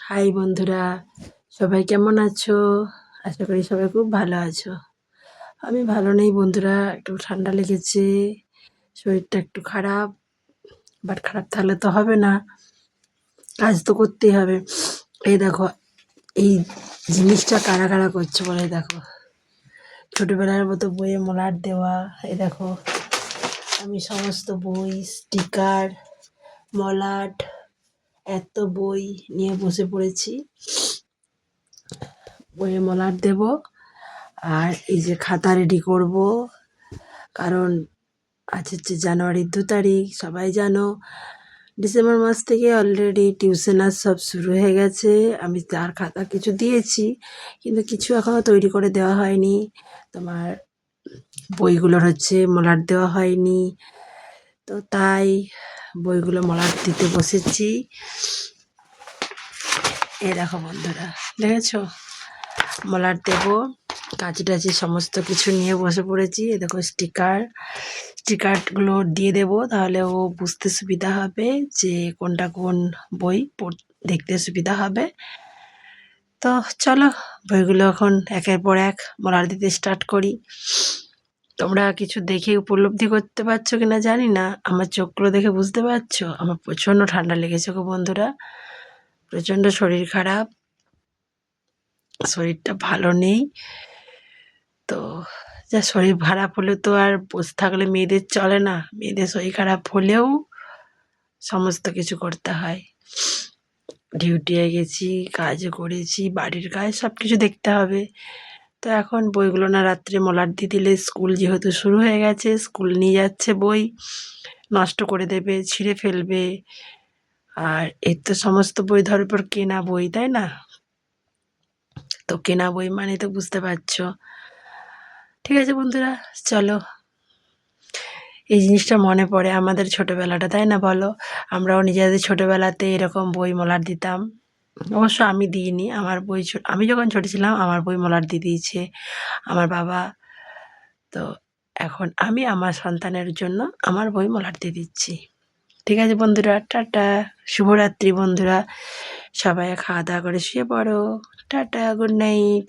High বন্ধুরা, সবাই কেমন আছো? আশা করি সবাই খুব ভালো আছো। আমি ভালো নেই বন্ধুরা, একটু ঠান্ডা লেগেছে, শরীরটা একটু খারাপ। বাট খারাপ থাকলে তো হবে না, কাজ তো করতেই হবে। এই দেখো, এই জিনিসটা কারা কারা করছে বলে, দেখো ছোটোবেলার মতো বইয়ে মলাট দেওয়া। এই দেখো, আমি সমস্ত বই, স্টিকার, মলাট, এত বই নিয়ে বসে পড়েছি। বইয়ে মলাট দেব, আর এই যে খাতা রেডি করব। কারণ আজ হচ্ছে জানুয়ারির 2 তারিখ, সবাই জানো ডিসেম্বর মাস থেকে অলরেডি টিউশন আর সব শুরু হয়ে গেছে। আমি তার খাতা কিছু দিয়েছি, কিন্তু কিছু এখনও তৈরি করে দেওয়া হয়নি। তোমার বইগুলোর হচ্ছে মলাট দেওয়া হয়নি, তো তাই বইগুলো মলাট দিতে বসেছি। এই দেখো বন্ধুরা, দেখেছো মলাট দেবো, কাঁচি টাচি সমস্ত কিছু নিয়ে বসে পড়েছি। এ দেখো স্টিকারগুলো দিয়ে দেবো, তাহলে ও বুঝতে সুবিধা হবে যে কোনটা কোন বই, দেখতে সুবিধা হবে। তো চলো বইগুলো এখন একের পর এক মলাট দিতে স্টার্ট করি। তোমরা কিছু দেখে উপলব্ধি করতে পারছো কিনা জানি না, আমার চোখগুলো দেখে বুঝতে পারছো আমার প্রচণ্ড ঠান্ডা লেগেছে গো বন্ধুরা, প্রচণ্ড শরীর খারাপ, শরীরটা ভালো নেই। তো যা শরীর খারাপ হলে তো আর বসে থাকলে মেয়েদের চলে না, মেয়েদের শরীর খারাপ হলেও সমস্ত কিছু করতে হয়। ডিউটিয়ে গেছি, কাজও করেছি, বাড়ির কাজ সব কিছু দেখতে হবে। তো এখন বইগুলো না রাত্রে মলাট দিয়ে দিলে, স্কুল যেহেতু শুরু হয়ে গেছে, স্কুল নিয়ে যাচ্ছে বই, নষ্ট করে দেবে, ছিঁড়ে ফেলবে। আর এর তো সমস্ত বই ধরার পর কেনা বই, তাই না? তো কেনা বই মানে তো বুঝতে পারছো। ঠিক আছে বন্ধুরা, চলো। এই জিনিসটা মনে পড়ে আমাদের ছোটোবেলাটা, তাই না বলো? আমরাও নিজেদের ছোটোবেলাতে এরকম বই মলাট দিতাম। অবশ্য আমি দিইনি, আমার বই আমি যখন ছোটো ছিলাম আমার বই মলাট দিয়ে দিয়েছে আমার বাবা। তো এখন আমি আমার সন্তানের জন্য আমার বই মলাট দিয়ে দিচ্ছি। ঠিক আছে বন্ধুরা, টাটা, শুভরাত্রি বন্ধুরা, সবাই খাওয়া দাওয়া করে শুয়ে পড়ো, টাটা, গুড নাইট।